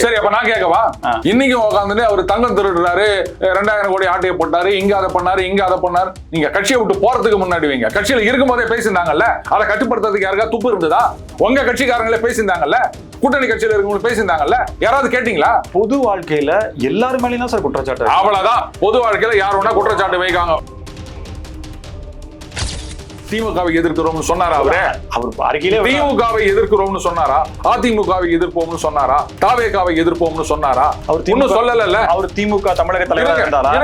சரி, அப்ப நான் கேட்கவா? இன்னைக்கு உட்காந்துட்டு அவர் தங்கம் திருடுறாரு, 2000 கோடி ஆட்டையை போட்டாரு, இங்க அதை பண்ணாரு, இங்க அதை பண்ணாரு. நீங்க கட்சியை விட்டு போறதுக்கு முன்னாடி வைங்க. கட்சியில இருக்கும் போதே பேசியிருந்தாங்கல்ல, அதை கட்டுப்படுத்துறதுக்கு யாருக்கா துப்பு இருந்ததா? உங்க கட்சிக்காரங்களே பேசியிருந்தாங்கல்ல, கூட்டணி கட்சியில இருக்கவங்க பேசியிருந்தாங்கல்ல, யாராவது கேட்டீங்களா? பொது வாழ்க்கையில எல்லாரும் மேலேயும் தான் சார் குற்றச்சாட்டு. அவ்வளவுதான். பொது வாழ்க்கையில யார் வேணா குற்றச்சாட்டு வைக்காங்க. திமுகவை எதிர்க்கிறோம்னு சொன்னாரா? அவர் அறிக்கையில திமுகவை எதிர்க்கிறோம்னு சொன்னாரா? அதிமுகவை எதிர்ப்போம்னு சொன்னாரா? தாவேகாவை எதிர்ப்போம்னு சொன்னாரா? அவர் இன்னும் சொல்லல. அவர் திமுக தமிழக தலைவரா இருந்தாரா?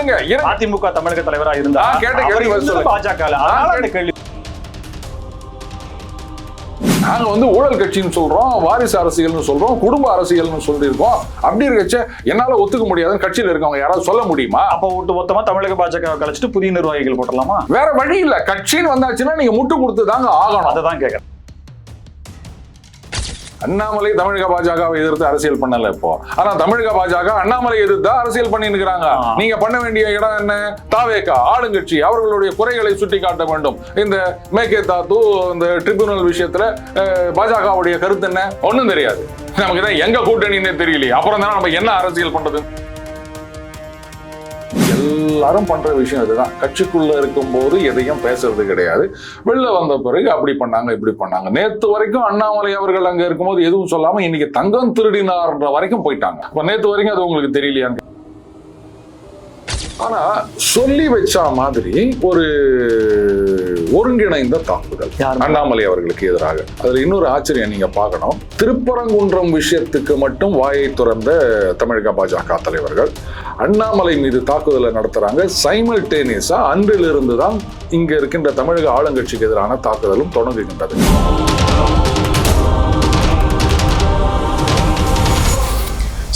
அதிமுக தமிழக தலைவரா இருந்தாரா? கேட்ட கேள்வி பாஜக. நாங்க ஊழல் கட்சின்னு சொல்றோம், வாரிசு அரசியல்னு சொல்றோம், குடும்ப அரசியல்னு சொல்லியிருக்கோம். அப்படி இருக்கச்ச என்னால ஒத்துக்க முடியாதுன்னு கட்சியில இருக்கவங்க யாராவது சொல்ல முடியுமா? அப்ப மொத்தமா தமிழக பாஜக கழிச்சிட்டு புதிய நிர்வாகிகள் போட்டலாமா? வேற வழி இல்ல. கட்சின்னு வந்தாச்சுன்னா நீங்க முட்டு கொடுத்து தாங்க ஆகணும். அதான் கேட்கறேன். அண்ணாமலை தமிழக பாஜகவை எதிர்த்து அரசியல் பண்ணல இப்போ. ஆனா தமிழக பாஜக அண்ணாமலை எதிர்த்து அரசியல் பண்ணிட்டு இருக்காங்க. நீங்க பண்ண வேண்டிய இடம் என்ன? தாவேகா ஆளுங்கட்சி அவர்களுடைய குறைகளை சுட்டி காட்ட வேண்டும். இந்த மேகேதாது இந்த ட்ரிபியூனல் விஷயத்துல பாஜகவுடைய கருத்து என்ன? ஒண்ணும் தெரியாது. நமக்கு தான் எங்க கூட்டணின்னே தெரியலையே. அப்புறம் தானே நம்ம என்ன அரசியல் பண்றது? எல்லாரும் பண்ற விஷயம் இதுதான். கட்சிக்குள்ள இருக்கும் போது எதையும் பேசுறது கிடையாது. வெளில வந்த பிறகு அப்படி பண்ணாங்க, இப்படி பண்ணாங்க. நேத்து வரைக்கும் அண்ணாமலை அவர்கள் அங்க இருக்கும்போது எதுவும் சொல்லாம இன்னைக்கு தங்கம் திருடினார்ன்ற வரைக்கும் போயிட்டாங்க. இப்ப நேத்து வரைக்கும் அது உங்களுக்கு தெரியலையான்னு. ஆனா சொல்லி வச்சா மாதிரி ஒரு ஒருங்கிணைந்த தாக்குதல் அண்ணாமலை அவர்களுக்கு எதிராக. அதுல இன்னொரு ஆச்சரியம் நீங்க பார்க்கணும். திருப்பரங்குன்றம் விஷயத்துக்கு மட்டும் வாயை துறந்த தமிழக பாஜக தலைவர்கள் அண்ணாமலை மீது தாக்குதலை நடத்துறாங்க. சைமல்டேனியஸா அன்றிலிருந்து தான் இங்க இருக்கின்ற தமிழக ஆளுங்கட்சிக்கு எதிரான தாக்குதலும் தொடங்குகின்றது.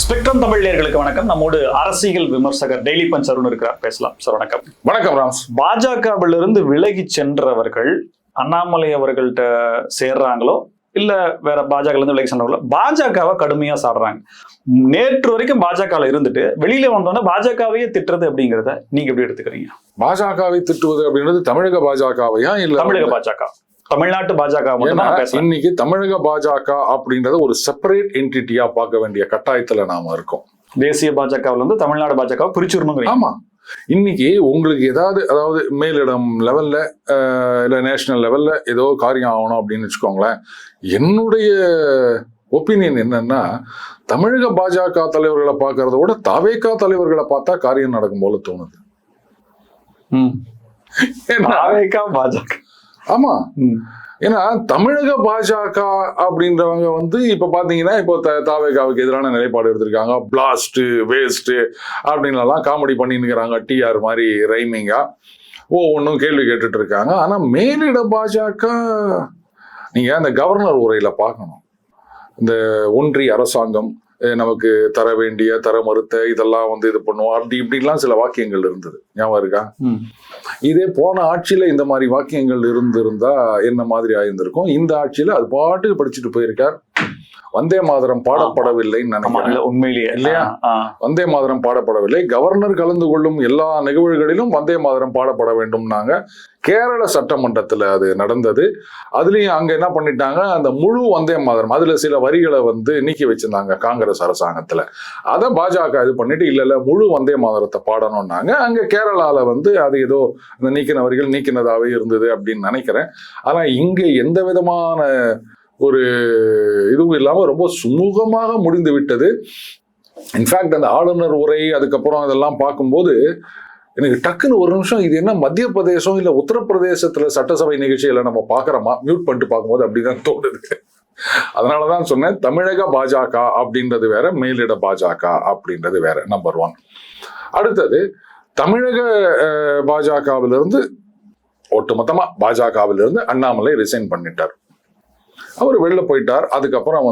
ஸ்பெக்ட்ரம் தமிழ் நேயர்களுக்கு வணக்கம். நம்மோடு அரசியல் விமர்சகர் டெய்லி பஞ்ச் அருண் இருக்கிறார். பேசலாம் சார். வணக்கம். வணக்கம் ராம்ஸ். பாஜகவிலிருந்து விலகி சென்றவர்கள் அண்ணாமலை அவர்கள்ட்ட சேர்றாங்களோ இல்ல வேற பாஜக இருந்து விலகி சென்றவங்களோ பாஜகவை கடுமையா சாடுறாங்க. நேற்று வரைக்கும் பாஜக இருந்துட்டு வெளியில வந்தோன்னா பாஜகவையே திட்டுறது அப்படிங்கிறத நீங்க எப்படி எடுத்துக்கிறீங்க? பாஜகவை திட்டுவது அப்படின்றது தமிழக பாஜகவையா இல்ல தமிழக பாஜக, தமிழ்நாட்டு பாஜக? இன்னைக்கு தமிழக பாஜக அப்படின்றத ஒரு செப்பரேட் என்டிட்டியா பார்க்க வேண்டிய கட்டாயத்துல நாம இருக்கோம். தேசிய பாஜகவுல இருந்து தமிழ்நாடு பாஜக பிரிச்சுடணும். ஆமா. இன்னைக்கு உங்களுக்கு அதாவது மேலிடம் லெவல்ல இல்ல நேஷனல் லெவல்ல ஏதோ காரியம் ஆகணும் அப்படின்னு வச்சுக்கோங்களேன். என்னுடைய ஒப்பீனியன் என்னன்னா, தமிழக பாஜக தலைவர்களை பார்க்கறத விட தாவேகா தலைவர்களை பார்த்தா காரியம் நடக்கும் போல தோணுது. பாஜக. ஆமா. ஏன்னா தமிழக பாஜக அப்படின்றவங்க இப்ப பாத்தீங்கன்னா இப்போ தாவேகாவுக்கு எதிரான நிலைப்பாடு எடுத்திருக்காங்க. பிளாஸ்ட் வேஸ்ட் அப்படின்னு எல்லாம் காமெடி பண்ணிருக்கிறாங்க. டிஆர் மாதிரி ரைமிங்கா ஒன்னும் கேள்வி கேட்டுட்டு இருக்காங்க. ஆனா மேலிட பாஜக நீங்க அந்த கவர்னர் உரையில பார்க்கணும். இந்த ஒன்றிய அரசாங்கம் நமக்கு தர வேண்டிய தர மறுத்த இதெல்லாம் இது பண்ணுவோம் அப்படி இப்படிலாம் சில வாக்கியங்கள் இருந்தது. ஞாபகம் இருக்கா? இதே போன ஆட்சியில இந்த மாதிரி வாக்கியங்கள் இருந்திருந்தா என்ன மாதிரி ஆயிருந்திருக்கும்? இந்த ஆட்சியில அது பாட்டுக்கு படிச்சுட்டு போயிருக்கார். வந்தே மாதரம் பாடப்படவில்லைன்னு நினைக்கிறேன். உண்மையிலேயே இல்லையா? வந்தே மாதரம் பாடப்படவில்லை. கவர்னர் கலந்து கொள்ளும் எல்லா நிகழ்வுகளிலும் வந்தே மாதரம் பாடப்பட வேண்டும்னாங்க. கேரள சட்டமன்றத்துல அது நடந்தது. அதுலயும் அங்க என்ன பண்ணிட்டாங்க, அந்த முழு வந்தே மாதரம் அதுல சில வரிகளை நீக்கி வச்சிருந்தாங்க காங்கிரஸ் அரசாங்கத்துல. அதை பாஜக இது பண்ணிட்டு இல்ல முழு வந்தே மாதரத்தை பாடணும்னாங்க. அங்க கேரளால அது ஏதோ அந்த நீக்கின வரிகள் நீக்கினதாவே இருந்தது அப்படின்னு நினைக்கிறேன். ஆனா இங்க எந்த விதமான ஒரு இதுவும் இல்லாம ரொம்ப சுமூகமாக முடிந்து விட்டது. இன்ஃபேக்ட் அந்த ஆளுநர் உரை அதுக்கப்புறம் அதெல்லாம் பார்க்கும்போது எனக்கு டக்குன்னு ஒரு நிமிஷம் இது என்ன மத்திய பிரதேசம் இல்ல உத்தரப்பிரதேசத்துல சட்டசபை நிகழ்ச்சியில நம்ம பாக்குறோமா மியூட் பண்ணிட்டு பார்க்கும்போது அப்படிதான் தோணுது. அதனாலதான் சொன்னேன், தமிழக பாஜக அப்படின்றது வேற, மேலிட பாஜக அப்படின்றது வேற. நம்பர் 1. அடுத்தது தமிழக பாஜகவிலிருந்து ஒட்டுமொத்தமா பாஜகவிலிருந்து அண்ணாமலை ரிசைன் பண்ணிட்டார். அவர் வெளில போயிட்டார். அதுக்கப்புறம்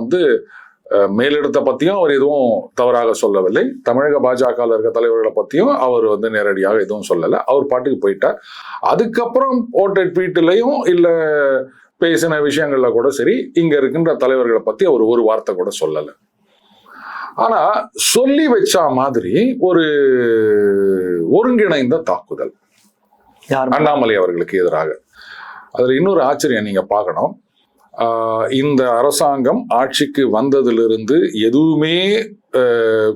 மேலிடத்தை பத்தியும் அவர் எதுவும் தவறாக சொல்லவில்லை. தமிழக பாஜக இருக்க தலைவர்களை பத்தியும் அவர் நேரடியாக எதுவும் சொல்லல. அவர் பாட்டுக்கு போயிட்டார். அதுக்கப்புறம் ஓட்ட ட்வீட்லயும் இல்ல பேசின விஷயங்கள்ல கூட சரி, இங்க இருக்கின்ற தலைவர்களை பத்தி அவர் ஒரு வார்த்தை கூட சொல்லல. ஆனா சொல்லி வச்சா மாதிரி ஒரு ஒருங்கிணைந்த தாக்குதல் அண்ணாமலை அவர்களுக்கு எதிராக. அதுல இன்னொரு ஆச்சரியம் நீங்க பார்க்கணும். இந்த அரசாங்கம் ஆட்சிக்கு வந்ததிலிருந்து எதுவுமே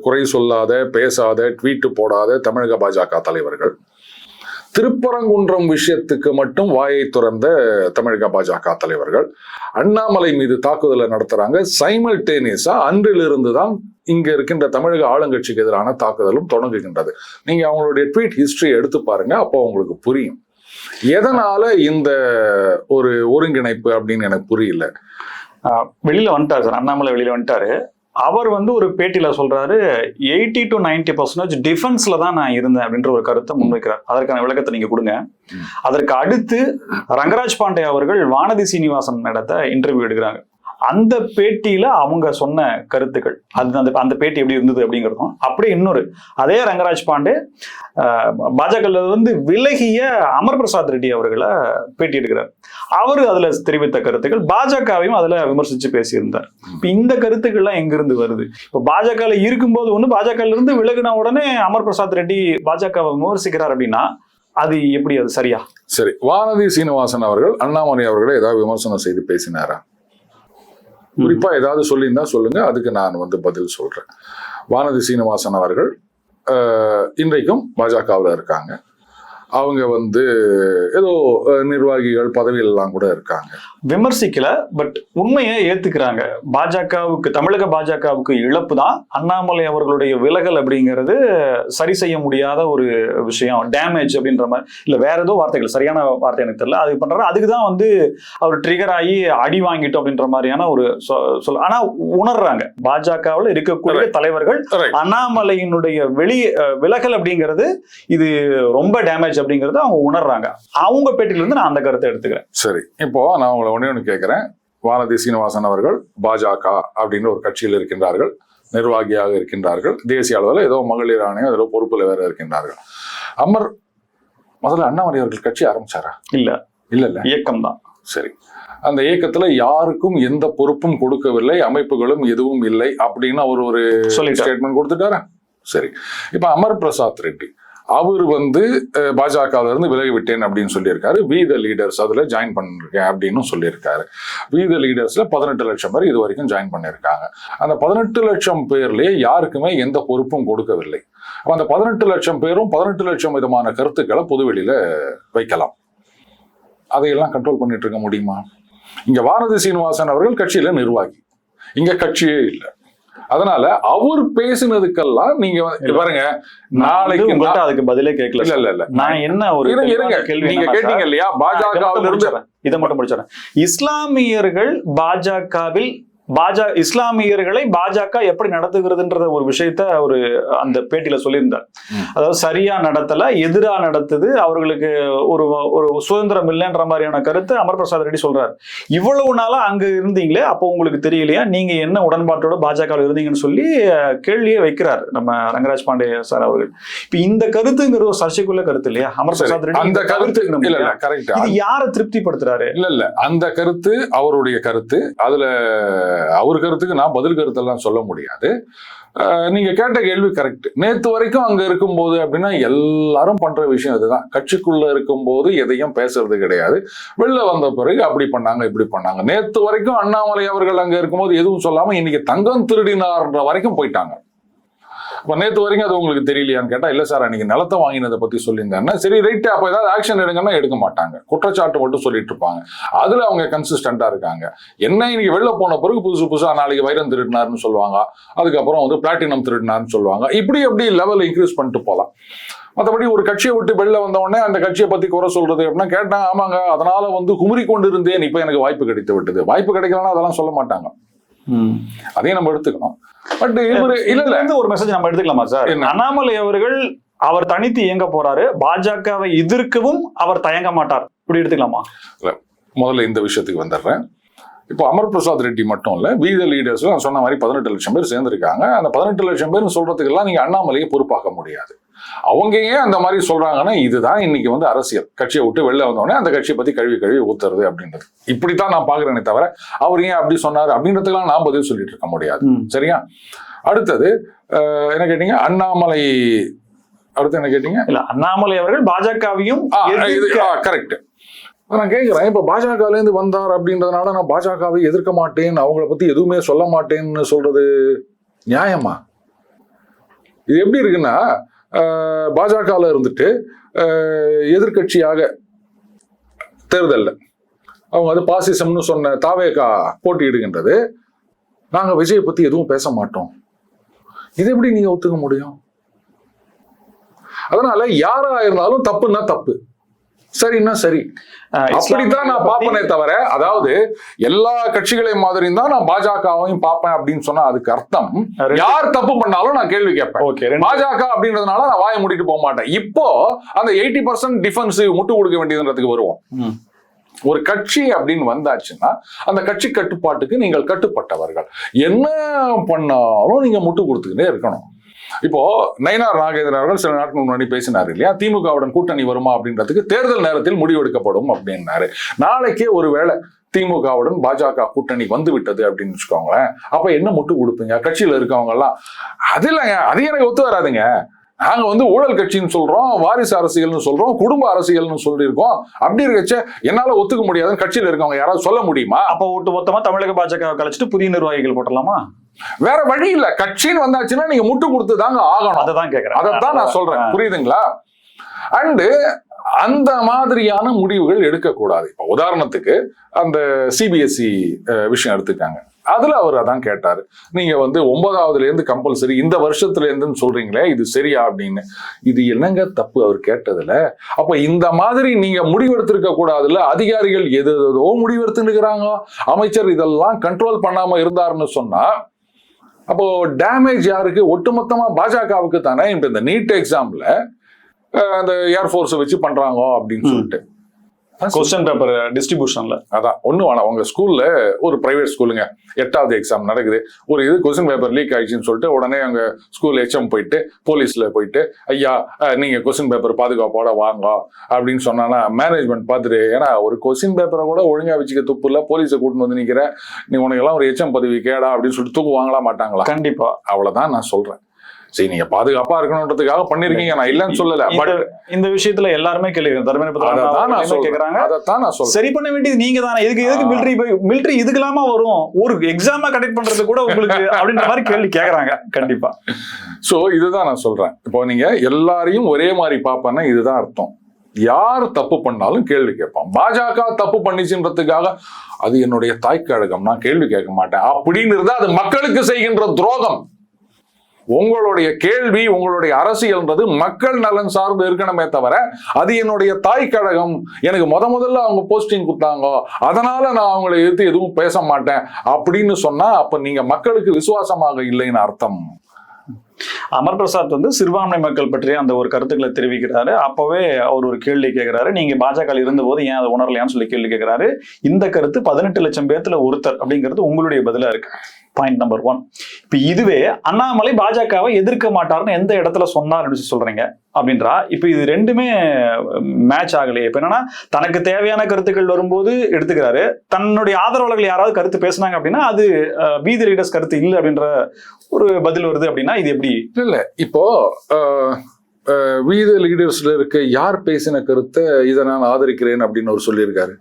குறை சொல்லாத, பேசாத, ட்வீட் போடாத தமிழக பாஜக தலைவர்கள், திருப்பரங்குன்றம் விஷயத்துக்கு மட்டும் வாயை துறந்த தமிழக பாஜக தலைவர்கள் அண்ணாமலை மீது தாக்குதலை நடத்துறாங்க. சைமல்டேனியஸா அன்றிலிருந்து தான் இங்க இருக்கின்ற தமிழக ஆளுங்கட்சிக்கு எதிரான தாக்குதலும் தொடங்குகின்றது. நீங்க அவங்களுடைய ட்வீட் ஹிஸ்டரி எடுத்து பாருங்க, அப்போ உங்களுக்கு புரியும் எதனால இந்த ஒரு ஒருங்கிணைப்பு அப்படின்னு எனக்கு புரியல. வெளியில வந்துட்டாரு சார், அண்ணாமலை வெளியில வந்துட்டாரு. அவர் ஒரு பேட்டியில சொல்றாரு 80 to 90% டிஃபென்ஸ்ல தான் நான் இருந்தேன் அப்படின்ற ஒரு கருத்தை முன்வைக்கிறார். அதற்கான விளக்கத்தை நீங்க கொடுங்க. அதற்கு அடுத்து ரங்கராஜ் பாண்டே அவர்கள் வானதி சீனிவாசன் இடத்த இன்டர்வியூ எடுக்கிறாங்க. அந்த பேட்டியில அவங்க சொன்ன கருத்துக்கள், அந்த பேட்டி எப்படி இருந்தது அப்படிங்கிறதும் அப்படியே இன்னொரு அதே ரங்கராஜ் பாண்டே பாஜகல விலகிய அமர் பிரசாத் ரெட்டி அவர்களை பேட்டி எடுக்கிறார். அவரு அதுல தெரிவித்த கருத்துக்கள் பாஜகவையும் அதுல விமர்சிச்சு பேசியிருந்தார். இப்ப இந்த கருத்துக்கள்லாம் எங்கிருந்து வருது? இப்ப பாஜக இருக்கும்போது பாஜக இருந்து விலகின உடனே அமர் பிரசாத் ரெட்டி பாஜகவை விமர்சிக்கிறார் அப்படின்னா அது எப்படி? அது சரியா? சரி, வானதி சீனிவாசன் அவர்கள் அண்ணாமலை அவர்களை ஏதாவது விமர்சனம் செய்து பேசினாரா? குறிப்பா ஏதாவது சொல்லியிருந்தா சொல்லுங்க, அதுக்கு நான் பதில் சொல்றேன். வானதி சீனிவாசன் அவர்கள் இன்றைக்கும் பாஜகவில் இருக்காங்க. அவங்க ஏதோ நிர்வாகிகள் பதவியில் எல்லாம் கூட இருக்காங்க. விமர்சிக்கல, பட் உண்மையை ஏத்துக்கிறாங்க. பாஜகவுக்கு, தமிழக பாஜகவுக்கு இழப்பு தான் அண்ணாமலை அவர்களுடைய விலகல் அப்படிங்கிறது சரி செய்ய முடியாத ஒரு விஷயம், டேமேஜ் அப்படின்ற மாதிரி, இல்ல வேற ஏதோ வார்த்தைகள், சரியான வார்த்தை எனக்கு தெரியல, அது பண்றாரு. அதுக்குதான் அவர் ட்ரிகர் ஆகி அடி வாங்கிட்டோம் அப்படின்ற மாதிரியான ஒரு சொல். ஆனா உணர்றாங்க பாஜகவில் இருக்கக்கூடிய தலைவர்கள் அண்ணாமலையினுடைய விலகல் அப்படிங்கிறது இது ரொம்ப டேமேஜ் அப்படிங்கறத அவங்க உணர்றாங்க. அவங்க பேட்டில இருந்து நான் அந்த கருத்தை எடுத்துக்கிறேன். சரி, இப்போ நான் உங்களை ஒண்ணு கேட்கிறேன். வானதி சீனிவாசன் அவர்கள் பாஜக அப்படின்னு ஒரு கட்சியில் இருக்கின்றார்கள், நிர்வாகியாக இருக்கின்றார்கள், தேசிய அளவில் ஏதோ மகளிர் ஆணையம் ஏதோ பொறுப்புல வேற இருக்கின்றார்கள். முதல்ல அண்ணாமலை அவர்கள் கட்சி ஆரம்பிச்சாரா? இல்ல இயக்கம் தான். சரி, அந்த இயக்கத்துல யாருக்கும் எந்த பொறுப்பும் கொடுக்கவில்லை, அமைப்புகளும் எதுவும் இல்லை அப்படின்னு அவர் ஒரு ஸ்டேட்மெண்ட் கொடுத்துட்டாரா? சரி, இப்ப அமர் பிரசாத் ரெட்டி அவர் பாஜகவில் இருந்து விலகி விட்டேன் அப்படின்னு சொல்லியிருக்காரு. வி த லீடர்ஸ் அதுல ஜாயின் பண்ணிருக்கேன் அப்படின்னு சொல்லியிருக்காரு. வி த லீடர்ஸ்ல 18 லட்சம் பேர் இது வரைக்கும் ஜாயின் பண்ணியிருக்காங்க. அந்த 18 லட்சம் பேர்லயே யாருக்குமே எந்த பொறுப்பும் கொடுக்கவில்லை. அந்த 18 லட்சம் பேரும் 18 லட்சம் விதமான கருத்துக்களை பொதுவெளியில வைக்கலாம். அதையெல்லாம் கண்ட்ரோல் பண்ணிட்டு இருக்க முடியுமா? இங்க வானதி சீனிவாசன் அவர்கள் கட்சியில நிர்வாகி, இங்க கட்சியே இல்லை. அதனால அவர் பேசினதுக்கெல்லாம் நீங்க பாருங்க, நாளைக்கு அதுக்கு பதிலே கேட்கல. இல்ல நான் என்ன ஒரு கேள்வி நீங்க கேட்டீங்க இல்லையா, பாஜகவில் இருந்து இதை மட்டும் முடிச்சிடறேன். இஸ்லாமியர்கள் பாஜகவில் இஸ்லாமியர்களை பாஜக எப்படி நடத்துகிறதுன்ற ஒரு விஷயத்த அவரு அந்த பேட்டியில சொல்லியிருந்தார். அதாவது சரியா நடத்தல, எதிரா நடத்துது, அவர்களுக்கு ஒரு ஒரு சுதந்திரம் இல்லைன்ற மாதிரியான கருத்து அமர் பிரசாத் ரெட்டி சொல்றாரு. இவ்வளவு நாளா அங்க இருந்தீங்களே, அப்போ உங்களுக்கு தெரியலையா நீங்க என்ன உடன்பாட்டோட பாஜகவில் இருந்தீங்கன்னு சொல்லி கேள்வியே வைக்கிறார் நம்ம ரங்கராஜ் பாண்டே சார் அவர்கள். இப்ப இந்த கருத்துங்கிற ஒரு சர்ச்சைக்குள்ள கருத்து இல்லையா அமர் பிரசாத் ரெட்டி? அந்த கருத்து இது யாரை திருப்திப்படுத்துறாரு? இல்ல அந்த கருத்து அவருடைய கருத்து. அதுல அவர் கருத்துக்கு நான் பதில் கருத்தெல்லாம் சொல்ல முடியாது. நீங்க கேட்ட கேள்வி கரெக்ட். நேத்து வரைக்கும் அங்க இருக்கும்போது அப்படின்னா எல்லாரும் பண்ற விஷயம் இதுதான். கட்சிக்குள்ள இருக்கும்போது எதையும் பேசுறது கிடையாது. வெளில வந்த பிறகு அப்படி பண்ணாங்க இப்படி பண்ணாங்க. நேத்து வரைக்கும் அண்ணாமலை அவர்கள் அங்க இருக்கும்போது எதுவும் சொல்லாம இன்னைக்கு தங்கம் திருடினார்ன்ற வரைக்கும் போயிட்டாங்க. இப்ப நேத்து வரைக்கும் அது உங்களுக்கு தெரியலையான்னு கேட்டா, இல்ல சார் அன்னைக்கு நிலத்தை வாங்கினதை பத்தி சொல்லியிருந்தாருன்னா சரி ரைட்டு, அப்ப ஏதாவது ஆக்ஷன் எடுங்கன்னா எடுக்க மாட்டாங்க, குற்றச்சாட்டு மட்டும் சொல்லிட்டு இருப்பாங்க. அதுல அவங்க கன்சிஸ்டண்டா இருக்காங்க. என்ன இன்னைக்கு வெளில போன பிறகு புதுசா நாளைக்கு வைரம் திருடினாருன்னு சொல்லுவாங்க, அதுக்கப்புறம் பிளாட்டினம் திருடினாருன்னு சொல்லுவாங்க. இப்படி லெவல் இன்க்ரீஸ் பண்ணிட்டு போலாம். மற்றபடி ஒரு கட்சியை விட்டு வெளில வந்த உடனே அந்த கட்சியை பத்தி குறை சொல்றது அப்படின்னா கேட்டேன், ஆமாங்க அதனால குமுறி கொண்டு இருந்தேன், இப்ப எனக்கு வாய்ப்பு கிடைத்து விட்டது. வாய்ப்பு கிடைக்கலன்னா அதெல்லாம் சொல்ல மாட்டாங்க. அதையும் நம்ம எடுத்துக்கணும். பட் இல்ல ஒரு மெசேஜ் நம்ம எடுத்துக்கலாமா சார்? அண்ணாமலை அவர்கள் அவர் தனித்து இயங்க போறாரு, பாஜகவை எதிர்க்கவும் அவர் தயங்க மாட்டார், இப்படி எடுத்துக்கலாமா? இல்ல, முதல்ல இந்த விஷயத்துக்கு வந்துடுறேன். இப்போ அமர் பிரசாத் ரெட்டி மட்டும் இல்ல, வி த லீடர்ஸ் சொன்ன மாதிரி 18 லட்சம் பேர் சேர்ந்திருக்காங்க. அந்த 18 லட்சம் பேர் சொல்றதுக்கெல்லாம் நீங்க அண்ணாமலையை பொறுப்பாக்க முடியாது. அவங்க ஏன் அந்த மாதிரி சொல்றாங்கன்னா, இதுதான் இன்னைக்கு அரசியல். கட்சியை விட்டு வெளில வந்தோடனே அந்த கட்சியை பத்தி கழுவி ஊத்துறது அப்படின்றது. இப்படித்தான் நான் பாக்குறேனே தவிர அவர் ஏன் அப்படி சொன்னாரு அப்படின்றதுக்கெல்லாம் நான் பதில் சொல்லிட்டு இருக்க முடியாது. சரியா? அடுத்தது என்ன கேட்டீங்க? அண்ணாமலை அடுத்து என்ன கேட்டீங்க? இல்ல, அண்ணாமலை அவர்கள் பாஜகவையும் கரெக்ட். நான் கேட்கிறேன், இப்ப பாஜகல இருந்து வந்தார் அப்படின்றதுனால நான் பாஜகவை எதிர்க்க மாட்டேன், அவங்கள பத்தி எதுவுமே சொல்ல மாட்டேன்னு சொல்றது நியாயமா? இது எப்படி இருக்குன்னா, பாஜகவில் இருந்துட்டு எதிர்கட்சியாக தேர்தல்ல அவங்க அது பாசிசம்னு சொன்ன தாவேகா போட்டியிடுகின்றது. நாங்க விஜயை பத்தி எதுவும் பேச மாட்டோம். இது எப்படி நீங்க ஒத்துக்க முடியும்? அதனால யாரா இருந்தாலும் தப்புன்னா தப்பு, சரின்னா சரி, அப்படித்தான் நான் பார்ப்பனே தவிர, அதாவது எல்லா கட்சிகளையும் மாதிரி தான் நான் பாஜகவையும் பார்ப்பேன் அப்படின்னு சொன்னா அதுக்கு அர்த்தம் யார் தப்பு பண்ணாலும் நான் கேள்வி கேட்பேன். பாஜக அப்படின்றதுனால நான் வாயை மூடிட்டு போக மாட்டேன். இப்போ அந்த 80% டிஃபென்சிவ் முட்டு கொடுக்க வேண்டியதுன்றதுக்கு வருவோம். ஒரு கட்சி அப்படின்னு வந்தாச்சுன்னா அந்த கட்சி கட்டுப்பாட்டுக்கு நீங்கள் கட்டுப்பட்டவர்கள். என்ன பண்ணாலும் நீங்க முட்டு கொடுத்துக்கிட்டே இருக்கணும். இப்போ நயினார் நாகேந்திரன் அவர்கள் சில நாட்கள் முன்னாடி பேசினார் இல்லையா, திமுகவுடன் கூட்டணி வருமா அப்படின்றதுக்கு தேர்தல் நேரத்தில் முடிவெடுக்கப்படும் அப்படின்னாரு. நாளைக்கே ஒருவேளை திமுகவுடன் பாஜக கூட்டணி வந்து விட்டது அப்படின்னு வச்சுக்கோங்களேன், அப்ப என்ன முட்டு கொடுப்பீங்க? கட்சியில இருக்கவங்க எல்லாம் அது இல்லைங்க, அது எனக்கு ஒத்து வராதுங்க. நாங்க ஊழல் கட்சின்னு சொல்றோம், வாரிசு அரசியல்னு சொல்றோம், குடும்ப அரசியல்னு சொல்லியிருக்கோம். அப்படி இருக்கச்ச என்னால ஒத்துக்க முடியாதுன்னு கட்சியில இருக்கவங்க யாராவது சொல்ல முடியுமா? அப்ப ஒட்டு மொத்தமா தமிழக பாஜக கழிச்சிட்டு புதிய நிர்வாகிகள் போட்டலாமா? வேற வழி இல்ல. கட்சின்னு வந்தாச்சுன்னா நீங்க முட்டு கொடுத்து தாங்க ஆகணும். அதான் கேட்கிறேன், அதான் நான் சொல்றேன். புரியுதுங்களா? அண்டு அந்த மாதிரியான முடிவுகள் எடுக்கக்கூடாது. இப்ப உதாரணத்துக்கு அந்த சிபிஎஸ்இ விஷயம் எடுத்துக்காங்க. அதுல அவர் அதான் கேட்டாரு, நீங்க 9ஆவதுல இருந்து கம்பல்சரி இந்த வருஷத்துல இருந்துன்னு சொல்றீங்களே, இது சரியா அப்படின்னு. இது என்னங்க தப்பு அவர் கேட்டதுல? அப்ப இந்த மாதிரி நீங்க முடிவெடுத்திருக்க கூடாதுல்ல. அதிகாரிகள் எதோ முடிவெடுத்துக்கிறாங்க, அமைச்சர் இதெல்லாம் கண்ட்ரோல் பண்ணாம இருந்தாருன்னு சொன்னா அப்போ டேமேஜ் யாருக்கு? ஒட்டுமொத்தமா பாஜகவுக்கு தானே. இந்த நீட் எக்ஸாம்ல அந்த ஏர்ஃபோர்ஸ் வச்சு பண்றாங்க அப்படின்னு சொல்லிட்டு கொஸ்டின் பேப்பர் டிஸ்ட்ரிபியூஷன்ல அதான் ஒண்ணு வேணாம். உங்க ஸ்கூல்ல ஒரு பிரைவேட் ஸ்கூலுங்க 8வது எக்ஸாம் நடக்குது, ஒரு இது கொஸ்டின் பேப்பர் லீக் ஆயிடுச்சுன்னு சொல்லிட்டு உடனே அங்க ஸ்கூல் HM போயிட்டு போலீஸ்ல போயிட்டு, ஐயா நீங்க கொஸ்டின் பேப்பர் பாதுகாப்போட வாங்க அப்படின்னு சொன்னா மேனேஜ்மெண்ட் பார்த்துட்டு, ஏன்னா ஒரு கொஸ்டின் பேப்பரை கூட ஒழுங்கா வச்சுக்க துப்பு இல்ல, போலீஸை கூட்டிட்டு வந்து நிக்கிற, நீ உனக்கு எல்லாம் ஒரு HM பதவி கேடா அப்படின்னு சொல்லிட்டு தூக்கு வாங்கலாம் மாட்டாங்களா? கண்டிப்பா. அவ்வளவுதான் நான் சொல்றேன். சரி, நீங்க பாதுகாப்பா இருக்கணும்ன்றதுக்காக பண்ணிருக்கீங்க, நான் இல்லன்னு சொல்லல. பட் இந்த விஷயத்துல எல்லாருமே சரி பண்ண வேண்டியது நீங்க தானே. எதுக்கு மிலிட்டரி இதுக்கெல்லாமா வரும்? ஒரு எக்ஸாமா கண்டக்ட் பண்றது கூட உங்களுக்கு அப்படின்ற மாதிரி கேள்வி கேக்குறாங்க. கண்டிப்பா. சோ இதுதான் நான் சொல்றேன். இப்போ நீங்க எல்லாரையும் ஒரே மாதிரி பாப்பேன்னா இதுதான் அர்த்தம். யார் தப்பு பண்ணாலும் கேள்வி கேட்பான். பாஜக தப்பு பண்ணிச்சுன்றதுக்காக அது என்னுடைய தாய்க்கழகம், நான் கேள்வி கேட்க மாட்டேன் அப்படின்னு இருந்தா அது மக்களுக்கு செய்கின்ற துரோகம். உங்களுடைய கேள்வி, உங்களுடைய அரசியல்ன்றது மக்கள் நலன் சார்ந்து இருக்கணுமே தவிர அது என்னுடைய தாய் கழகம், எனக்கு முதல்ல அவங்க போஸ்டிங் கொடுத்தாங்க அதனால நான் அவங்களை எதிர்த்து எதுவும் பேச மாட்டேன் அப்படின்னு சொன்னா அப்ப நீங்க மக்களுக்கு விசுவாசமாக இல்லைன்னு அர்த்தம். அமர் பிரசாத் சிறுபான்மை மக்கள் பற்றி அந்த ஒரு கருத்துக்களை தெரிவிக்கிறாரு. அப்பவே அவர் ஒரு கேள்வி கேட்கிறாரு, நீங்க பாஜக இருந்த போது ஏன் அதை உணரலையான்னு சொல்லி கேள்வி கேட்கிறாரு. இந்த கருத்து 18 லட்சம் பேர்த்துல ஒருத்தர் அப்படிங்கிறது உங்களுடைய பதிலா இருக்கு. Point number 1. இப்ப இதுவே அண்ணாமலை பாஜகவை எதிர்க்க மாட்டாருன்னு எந்த இடத்துல சொன்னார் அப்படின்னு சொல்றீங்க அப்படின்றா. இப்ப இது ரெண்டுமே மேட்ச் ஆகலையே. இப்ப என்னன்னா, தனக்கு தேவையான கருத்துக்கள் வரும்போது எடுத்துக்கிறாரு, தன்னுடைய ஆதரவாளர்கள் யாராவது கருத்து பேசினாங்க அப்படின்னா அது பி தி லீடர்ஸ் கருத்து இல்லை அப்படின்ற ஒரு பதில் வருது அப்படின்னா இது எப்படி? இல்ல இப்போ வி தி லீடர்ஸ்ல இருக்க யார் பேசின கருத்தை இதை நான் ஆதரிக்கிறேன் அப்படின்னு அவர் சொல்லியிருக்காரு.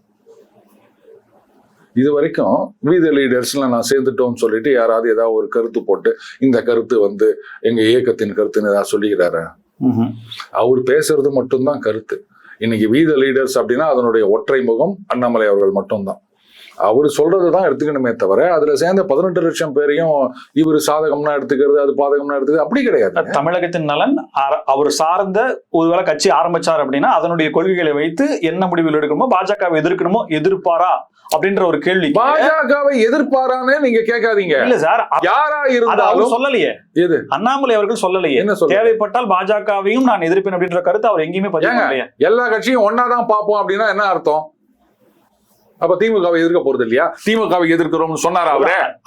இது வரைக்கும் வி தி லீடர்ஸ்ல நான் சேர்ந்துட்டோம்னு சொல்லிட்டு யாராவது ஏதாவது ஒரு கருத்து போட்டு இந்த கருத்து எங்க இயக்கத்தின் கருத்துன்னு ஏதாவது சொல்லிக்கிறாரு? அவர் பேசுறது மட்டும்தான் கருத்து. இன்னைக்கு வி தி லீடர்ஸ் அப்படின்னா அதனுடைய ஒற்றை முகம் அண்ணாமலை அவர்கள் மட்டும்தான். அவர் சொல்றதுதான் எடுத்துக்கணுமே தவிர அதுல சேர்ந்த 18 லட்சம் பேரையும் இவர் சாதகம்னா எடுத்துக்கிறது, அது பாதகம்னா எடுத்துக்கிறது அப்படி கிடையாது. தமிழகத்தின் நலன் அவர் சார்ந்த ஒருவேளை கட்சி ஆரம்பிச்சார் அப்படின்னா அதனுடைய கொள்கைகளை வைத்து என்ன முடிவுகள் எடுக்கணுமோ, பாஜகவை எதிர்க்கணுமோ எதிர்ப்பாரா அப்படின்ற ஒரு கேள்வி. பாஜகவை எதிர்ப்பாரான்னு நீங்க கேட்காதீங்க. இல்ல சார், யாரா இருந்தாலும் சொல்லலையே. எது அண்ணாமலை அவர்கள் சொல்லலையே. என்ன சொல்ல, தேவைப்பட்டால் பாஜகவையும் நான் எதிர்ப்பேன் அப்படின்ற கருத்து அவர் எங்கேயுமே பதிவு பண்ணலையே. எல்லா கட்சியும் ஒன்னாதான் பார்ப்போம் அப்படின்னா என்ன அர்த்தம்? அப்ப திமுகவை எதிர்க்க போறது இல்லையா? திமுகவை எதிர்க்கிறோம்னு சொன்னாரா?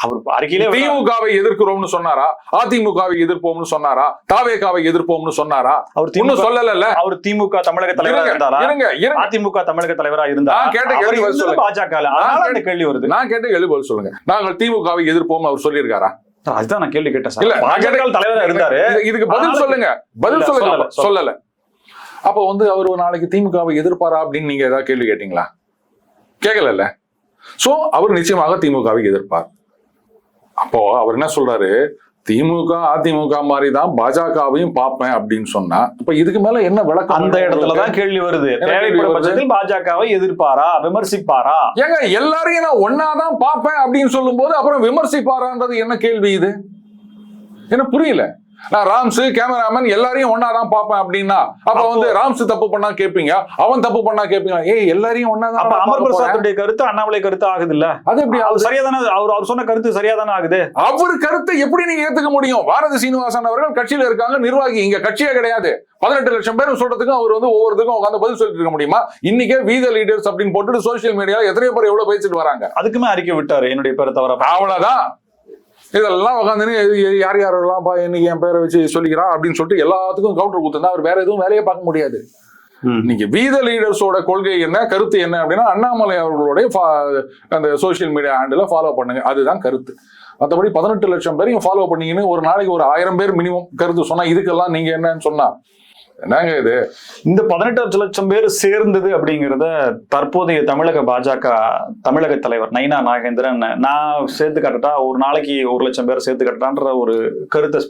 அவர் அறிக்கையில திமுகவை எதிர்க்கிறோம்னு சொன்னாரா? அதிமுகவை எதிர்ப்போம்னு சொன்னாரா? தாவேகாவை எதிர்ப்போம்னு சொன்னாரா? அவர் இன்னும் சொல்லல. அவர் திமுக தமிழக தலைவரா இருந்தாரா? அதிமுக தமிழக தலைவரா இருந்தா கேட்ட கேள்வி சொல்லுங்க. பாஜக அந்த கேள்வி வருது. நான் கேட்ட கேள்வி பதில் சொல்லுங்க. நாங்கள் திமுகவை எதிர்ப்போம் அவர் சொல்லியிருக்காரா? அதுதான் நான் கேள்வி கேட்டேன். இல்ல, பாஜக தலைவரா இருந்தாரு. இதுக்கு பதில் சொல்லுங்க. பதில் சொல்லுங்க. சொல்லல. அப்ப அவர் ஒரு நாளைக்கு திமுகவை எதிர்ப்பாரா அப்படின்னு நீங்க ஏதாவது கேள்வி கேட்டீங்களா? கேட்கல. சோ அவர் நிச்சயமாக திமுகவை எதிர்ப்பார். அப்போ அவர் என்ன சொல்றாரு, திமுக அதிமுக மாதிரி தான் பாஜகவையும் பார்ப்பேன் அப்படின்னு சொன்னா இப்ப இதுக்கு மேல என்ன விளக்கம்? அந்த இடத்துலதான் கேள்வி வருது. தேவைப்படும் பட்சத்தில் பாஜகவை எதிர்ப்பாரா, விமர்சிப்பாரா? ஏங்க எல்லாரையும் நான் ஒன்னாதான் பார்ப்பேன் அப்படின்னு சொல்லும் போது அப்புறம் விமர்சிப்பாரான்றது என்ன கேள்வி இது? என்ன புரியல. நான் ராம்ஸ் கேமராமேன் எல்லாரையும் ஒன்னாதான் பார்ப்பேன் அப்படின்னா அப்ப வந்து ராம்ஸ் தப்பு பண்ணா கேட்பீங்க, அவன் தப்பு பண்ணா கேட்பீங்க. எல்லாரையும் ஒன்னாதான். அமர் பிரசாத்துடைய கருத்து அண்ணாமலை கருத்து ஆகுது இல்ல? அது எப்படி சரியாதானே? அவர் சொன்ன கருத்து சரியாதானே ஆகுது? அவர் கருத்தை எப்படி நீங்க ஏத்துக்க முடியும்? பாரதி சீனிவாசன் அவர்கள் கட்சியில இருக்காங்க, நிர்வாகி, இங்க கட்சியே கிடையாது. 18 லட்சம் பேர் சொல்றதுக்கும் அவர் வந்து ஒவ்வொருத்துக்கும் உட்காந்து பதில் சொல்லிட்டு இருக்க முடியுமா? இன்னைக்கே வீத லீடர்ஸ் அப்படின்னு போட்டுட்டு சோசியல் மீடியால எத்தனையோ பேர் எவ்வளவு பேசிட்டு வராங்க. அதுக்குமே அறிக்கை விட்டாரு, என்னுடைய பேரை தவிர. அவ்வளவுதான். இதெல்லாம் உட்காந்து யார் யாரெல்லாம் இன்னைக்கு என் பேரை வச்சு சொல்லிக்கிறான் அப்படின்னு சொல்லிட்டு எல்லாத்துக்கும் கவுண்டர் கொடுத்துருந்தா அவர் வேற எதுவும் வேலையை பார்க்க முடியாது. நீங்க வீத லீடர்ஸோட கொள்கை என்ன, கருத்து என்ன அப்படின்னா அண்ணாமலை அவர்களுடைய அந்த சோசியல் மீடியா ஹேண்டில் ஃபாலோ பண்ணுங்க, அதுதான் கருத்து. மற்றபடி 18 லட்சம் பேரையும் ஃபாலோ பண்ணீங்கன்னு ஒரு நாளைக்கு ஒரு 1000 பேர் மினிமம் கருத்து சொன்னா இதுக்கெல்லாம் நீங்க என்னன்னு சொன்னா என்னங்க இது? இந்த 18 லட்சம் பேர் சேர்ந்தது அப்படிங்கிறத தற்போதைய தமிழக பாஜக தமிழக தலைவர் நைனா நாகேந்திரன் நான் சேர்த்து கட்டட்டா, ஒரு நாளைக்கு 1 லட்சம் பேர் சேர்த்து கட்டட்டான்ற ஒரு கருத்தை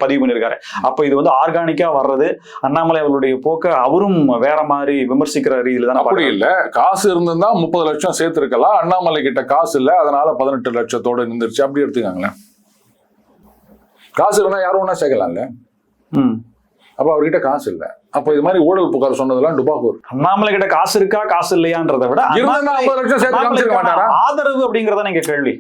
பதிவு பண்ணியிருக்காரு. அப்ப இது வந்து ஆர்கானிக்கா வர்றது, அண்ணாமலை அவர்களுடைய போக்க அவரும் வேற மாதிரி விமர்சிக்கிற ரீதியில தான். அப்படி இல்ல, காசு இருந்திருந்தா 30 லட்சம் சேர்த்திருக்கலாம். அண்ணாமலை கிட்ட காசு இல்ல, அதனால 18 லட்சத்தோட நின்றுச்சு. அப்படி எடுத்துக்காங்களேன். காசு இல்லைன்னா யாரும் ஒன்னா சேர்க்கலாம்ல. அப்ப அவர்கிட்ட காசு இல்ல. அப்ப இது மாதிரி ஊழல் புகார் சொன்னதெல்லாம் டுபாக்கூர். அண்ணாமலை கிட்ட காசு இருக்கா காசு இல்லையான்றதை விட 50 லட்சம் சேர்த்து ஆதரவு அப்படிங்கறத நீங்க கேள்வி.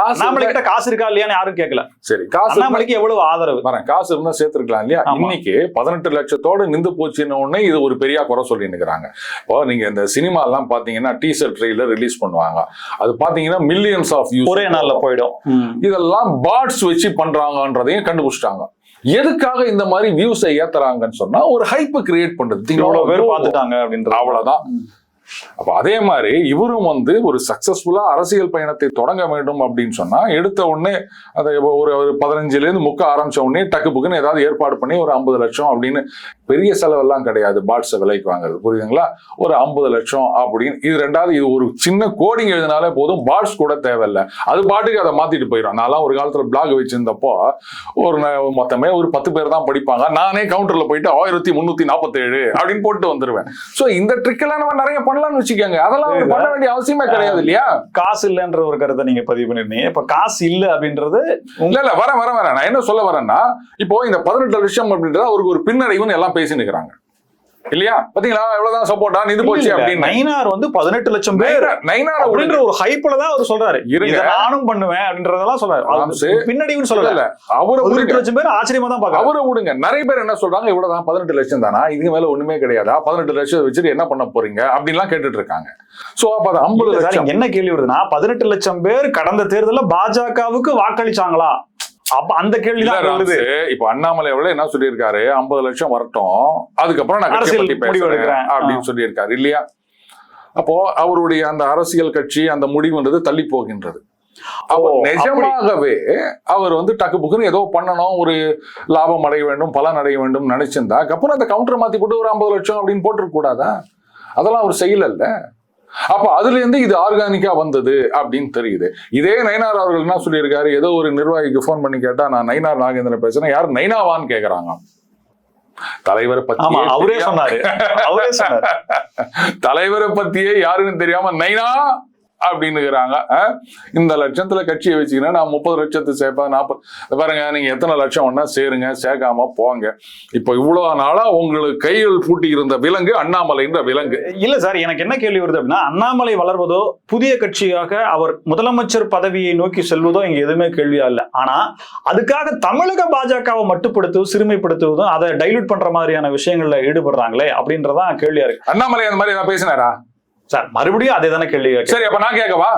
அண்ணாமலை கிட்ட காசு இருக்கா இல்லையான்னு யாரும் கேட்கல. சரி, காசு அண்ணாமலைக்கு எவ்வளவு ஆதரவு வரேன், காசு இருந்தா சேர்த்திருக்கலாம் இல்லையா? இன்னைக்கு 18 லட்சத்தோட நின்று போச்சுன்னு உடனே இது ஒரு பெரிய குறை சொல்லி நிக்கிறாங்க. இப்போ நீங்க இந்த சினிமா எல்லாம் பாத்தீங்கன்னா டீசர் ட்ரெய்லர் ரிலீஸ் பண்ணுவாங்க, அது பாத்தீங்கன்னா மில்லியன்ஸ் ஆஃப் வியூஸ் ஒரே நாள்ல போயிடும். இதெல்லாம் பாட்ஸ் வச்சு பண்றாங்கன்றதையும் கண்டுபிடிச்சிட்டாங்க. எதுக்காக இந்த மாதிரி வியூஸை ஏத்துறாங்கன்னு சொன்னா ஒரு ஹைப் கிரியேட் பண்றது, இவ்வளவு பேர் பார்த்துட்டாங்க அப்படின்றது, அவ்வளவுதான். அப்ப அதே மாதிரி இவரும் வந்து ஒரு சக்சஸ்ஃபுல்லா அரசியல் பயணத்தை தொடங்க வேண்டும் அப்படின்னு சொன்னா எடுத்த உடனே அதை ஒரு 15ல இருந்து முக்க ஆரம்பிச்ச உடனே டக்கு புக்குன்னு ஏதாவது ஏற்பாடு பண்ணி ஒரு 50 லட்சம் அப்படின்னு, பெரிய செலவெல்லாம் கிடையாது பாட்ஸை விலைக்கு வாங்குறது, புரியுதுங்களா? ஒரு 50 லட்சம் அப்படின்னு. இது ரெண்டாவது, இது ஒரு சின்ன கோடிங் எழுதினாலே போதும், பாட்ஸ் கூட தேவையில்லை, அது பாட்டுக்கு அதை மாத்திட்டு போயிடும். நான்லாம் ஒரு காலத்துல பிளாக் வச்சிருந்தப்போ ஒரு மொத்தமே ஒரு 10 பேர் தான் படிப்பாங்க, நானே கவுண்டர்ல போயிட்டு 1347 அப்படின்னு போட்டு வந்துருவேன். சோ இந்த ட்ரிக்கெல்லாம் நம்ம நிறைய வச்சுக்கோங்க, அதெல்லாம் பண்ண வேண்டிய அவசியமே கிடையாது இல்லையா? காசு இல்லைன்ற ஒரு கருத்தை நீங்க பதிவு பண்ணிருந்தீங்க. இப்ப காசு இல்ல அப்படின்றது இல்ல வர நான் என்ன சொல்ல வரேன்னா, இப்போ இந்த 18 லட்சம் அப்படின்றது அவருக்கு ஒரு பின்னடைவுன்னு எல்லாம் பேசிட்டு இருக்கிறாங்க இல்லையா? பாத்தீங்களா எவ்வளவுதான் சப்போர்ட்டா நின்று போச்சு அப்படின்னு. நைனார் வந்து 18 லட்சம் பேர் நைனார் அப்படின்ற ஒரு ஹைப்ல தான் அவர் சொல்றாரு, நானும் பண்ணுவேன் அப்படின்றதெல்லாம் சொல்றாரு. பின்னடைவுன்னு சொல்லல, அவரு 18 லட்சம் பேர் ஆச்சரியமா தான் பாக்க. அவரை விடுங்க, நிறைய பேர் என்ன சொல்றாங்க, இவ்வளவுதான் 18 லட்சம் தானா, இதுக்கு மேல ஒண்ணுமே கிடையாதா, 18 லட்சம் வச்சுட்டு என்ன பண்ண போறீங்க அப்படின்லாம் கேட்டுட்டு இருக்காங்க. சோ அப்ப 50 லட்சம் என்ன கேள்வி வருதுன்னா, 18 லட்சம் பேர் கடந்த தேர்தலில் பாஜகவுக்கு வாக்களிச்சாங்களா? அப்ப அந்த கேள்விதான் வருது. இப்ப அண்ணாமலை அவர்கள் என்ன சொல்லியிருக்காரு, 50 லட்சம் வரட்டும், அதுக்கப்புறம் நான் கட்சி பத்தி பேசுறேன் அப்படின்னு சொல்லியிருக்காரு இல்லையா? அப்போ அவருடைய அந்த அரசியல் கட்சி அந்த முடிவுன்றது தள்ளி போகின்றது. அவர் நிஜமாகவே அவர் வந்து டக்கு புக்குன்னு ஏதோ பண்ணணும், ஒரு லாபம் அடைய வேண்டும், பலன் அடைய வேண்டும் நினைச்சிருந்தா அப்புறம் அந்த கவுண்டர் மாத்தி போட்டு ஒரு 50 லட்சம் அப்படின்னு போட்டுருக்க கூடாதா? அதெல்லாம் அவர் செய்யல. அப்ப அதுல இருந்து இது ஆர்கானிக்கா வந்தது அப்படின்னு தெரியுது. இதே நயினார் அவர்கள் என்ன சொல்லியிருக்காரு, ஏதோ ஒரு நிர்வாகிக்கு போன் பண்ணி கேட்டா நான் நயினார் நாகேந்திரன் பேசுறேன், யார் நைனாவான்னு கேக்குறாங்க. தலைவரை பத்தி அவரே சொன்னாரு, தலைவரை பத்தியே யாருன்னு தெரியாம நைனா அப்படின்னுக்கிறாங்க. இந்த லட்சத்துல கட்சியை வச்சுக்கிறேன், நான் 30 லட்சத்து சேர்ப்பேன், 40 பாருங்க, நீங்க எத்தனை லட்சம் ஒன்னா சேருங்க, சேர்க்காம போங்க. இப்ப இவ்வளவு நாளா உங்களுக்கு கைகள் பூட்டி இருந்த விலங்கு அண்ணாமலைன்ற விலங்கு இல்ல சார். எனக்கு என்ன கேள்வி வருது அப்படின்னா, அண்ணாமலை வளர்வதோ புதிய கட்சியாக அவர் முதலமைச்சர் பதவியை நோக்கி செல்வதோ இங்க எதுவுமே கேள்வியா இல்ல. ஆனா அதுக்காக தமிழக பாஜகவை மட்டுப்படுத்துவதும் சிறுமைப்படுத்துவதும் அதை டைலூட் பண்ற மாதிரியான விஷயங்கள்ல ஈடுபடுறாங்களே அப்படின்றதான் கேள்வியா இருக்கு. அண்ணாமலை அந்த மாதிரி ஏதாவது பேசினாரா சார்? மறுபடியும் அதே தானே கேள்வி. சரி, அப்ப நான் கேட்கவா?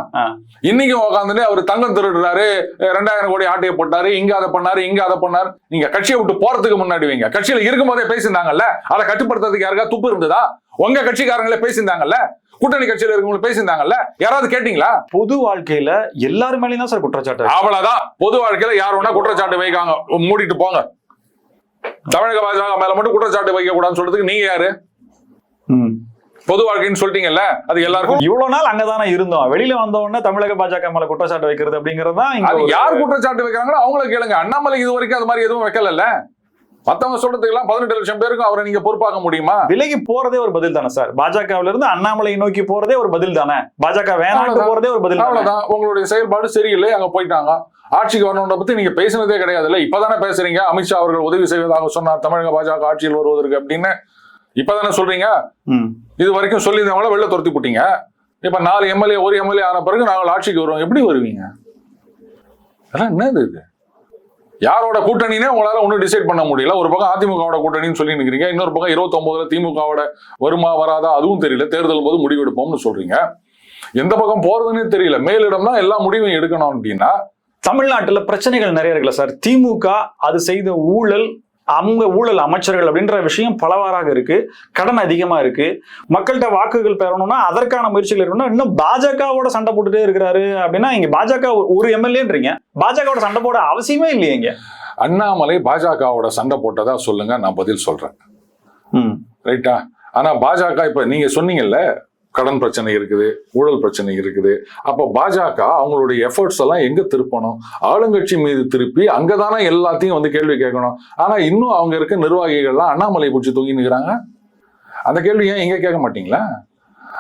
இன்னைக்கு உட்காந்துட்டு அவர் தங்கம் திருடுறாரு, 2000 கோடி ஆட்டையை போட்டாரு, இங்க அதை பண்ணாரு, இங்க அதை பண்ணாரு. நீங்க கட்சியை விட்டு போறதுக்கு முன்னாடி வைங்க, கட்சியில இருக்கும் போதே பேசியிருந்தாங்கல்ல, அதை கட்டுப்படுத்துறதுக்கு யாருக்கா துப்பு இருந்ததா? உங்க கட்சிக்காரங்களே பேசியிருந்தாங்கல்ல, கூட்டணி கட்சியில இருக்கவங்க பேசியிருந்தாங்கல்ல, யாராவது கேட்டீங்களா? பொது வாழ்க்கையில எல்லாரு மேலேயும் தான் சார் குற்றச்சாட்டு. அவ்வளவுதான், பொது வாழ்க்கையில யார் வேணா குற்றச்சாட்டு வைக்காங்க, மூடிட்டு போங்க. தமிழக பாஜக மேல மட்டும் குற்றச்சாட்டு வைக்க கூடாதுன்னு சொல்றதுக்கு நீங்க யாரு? பொது வாழ்க்கைன்னு சொல்லிட்டீங்கல்ல, அது எல்லாருக்கும். இவ்வளவு நாள் அங்கதானே இருந்தோம், வெளியில வந்த உடனே தமிழக பாஜக மேல குற்றச்சாட்டு வைக்கிறது அப்படிங்கிறது தான் இங்க அது யார் குற்றச்சாட்டு வைக்கிறாங்களோ அவங்கள கேளுங்க. அண்ணாமலை இது வரைக்கும் அது மாதிரி எதுவும் வைக்கல. மத்தவங்க சொல்றதுக்கெல்லாம் 18 லட்சம் பேருக்கும் அவரை நீங்க பொறுப்பாக்க முடியுமா? விலகி போறதே ஒரு பதில் தானே சார்? பாஜகவில இருந்து அண்ணாமலை நோக்கி போறதே ஒரு பதில் தானே? பாஜக வேணாம் போறதே ஒரு பதில். அவ்வளவுதான். உங்களுடைய செயல்பாடு சரியில்லை, அங்க போயிட்டாங்க. ஆட்சிக்கு வரணும்ன்ற பத்தி நீங்க பேசினதே கிடையாதுல்ல. இப்பதானே பேசுறீங்க அமித்ஷா அவர்கள் உதவி செய்வதாக சொன்னார் தமிழக பாஜக ஆட்சியில் வருவதற்கு அப்படின்னு. இப்பதானே சொல்றீங்க. இது வரைக்கும் சொல்லியிருந்தவங்கள வெளில துரத்தி போட்டீங்க. இப்ப 4 எம்எல்ஏ 1 எம்எல்ஏ ஆன பிறகு நாங்கள் ஆட்சிக்கு வருவோம். எப்படி வருவீங்க? அதெல்லாம் என்னது இது? யாரோட கூட்டணினே உங்களால ஒன்னும் டிசைட் பண்ண முடியல. ஒரு பக்கம் அதிமுகவோட கூட்டணின்னு சொல்லி நிக்கிறீங்க, இன்னொரு பக்கம் 29ல திமுகவோட வருமா வராதா அதுவும் தெரியல. தேர்தல் போது முடிவெடுப்போம்னு சொல்றீங்க. எந்த பக்கம் போறதுன்னே தெரியல. மேலிடம் தான் எல்லா முடிவையும் எடுக்கணும் அப்படின்னா. தமிழ்நாட்டுல பிரச்சனைகள் நிறைய இருக்குல்ல சார்? திமுக அது செய்த ஊழல், அவங்க ஊழல் அமைச்சர்கள் அப்படின்ற விஷயம் பலவாறாக இருக்கு. கடன் அதிகமா இருக்கு. மக்கள்கிட்ட வாக்குகள் பெறணும்னா அதற்கான முயற்சிகள் இருக்கணும். இன்னும் பாஜகவோட சண்டை போட்டுட்டே இருக்கிறாரு அப்படின்னா இங்க பாஜக ஒரு எம்எல்ஏன்றீங்க, பாஜகவோட சண்டை போட அவசியமே இல்லையே. இங்க அண்ணாமலை பாஜகவோட சண்டை போட்டதா சொல்லுங்க, நான் பதில் சொல்றேன். ரைட்டா? ஆனா பாஜக இப்ப நீங்க சொன்னீங்கல்ல, கடன் பிரச்சனை இருக்குது, ஊழல் பிரச்சனை இருக்குது. அப்ப பாஜக அவங்களுடைய எஃபர்ட்ஸ் எல்லாம் எங்க திருப்பணும்? ஆளுங்கட்சி மீது திருப்பி அங்கதானே எல்லாத்தையும் வந்து கேள்வி கேட்கணும். ஆனா இன்னும் அவங்க இருக்க நிர்வாகிகள்லாம் அண்ணாமலை பிடிச்சி தூங்கி நிற்கிறாங்க. அந்த கேள்வி ஏன் இங்க கேட்க மாட்டீங்களா?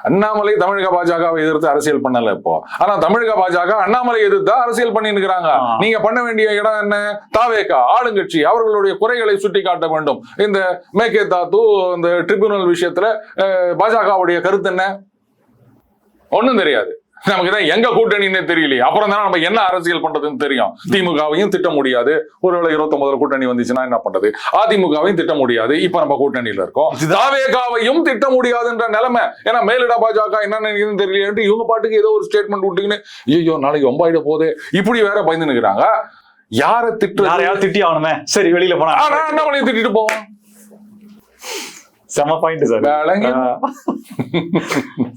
அண்ணாமலை தமிழக பாஜகவை எதிர்த்து அரசியல் பண்ணல இப்போ. ஆனா தமிழக பாஜக அண்ணாமலை எதிர்த்து அரசியல் பண்ணி இருக்கிறாங்க. நீங்க பண்ண வேண்டிய இடம் என்ன? தாவேகா ஆளுங்கட்சி அவர்களுடைய குறைகளை சுட்டி காட்ட வேண்டும். இந்த மேகேதாது இந்த ட்ரிபியூனல் விஷயத்துல பாஜகவுடைய கருத்து என்ன? ஒண்ணும் தெரியாது. நமக்கு தான் எங்க கூட்டணின்னே தெரியலையே. அப்புறம் தானே நம்ம என்ன அரசியல் பண்றதுன்னு தெரியும். திமுகவையும் திட்ட முடியாது. ஒருவேளை 29 கூட்டணி வந்துச்சுன்னா என்ன பண்றது? அதிமுகவையும் திட்ட முடியாது. இப்ப நம்ம கூட்டணியில இருக்கோம். தாவேகாவையும் திட்ட முடியாதுன்ற நிலைமை. ஏன்னா மேலிட பாஜக என்ன நினைக்குதுன்னு தெரியல. இவங்க பாட்டுக்கு ஏதோ ஒரு ஸ்டேட்மெண்ட் விட்டுக்கின்னு ஐயோ நாளைக்கு ரொம்ப ஆயிட போதே இப்படி வேற பயந்து நிற்கிறாங்க. யாரை திட்டி ஆகணுமே. சரி, வெளியில போனா அண்ணாமலையை திட்டிட்டு போவோம். செம பாயிண்ட் சார்.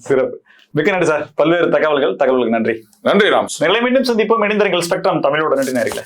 சிறப்பு. மிக்க நன்றி சார். பல்வேறு தகவல்களுக்கு நன்றி. நன்றி ராம். மீண்டும் சந்திப்போம். இணைந்திருங்கள் ஸ்பெக்ட்ரம் தமிழோட. நன்றி நேயர்களே.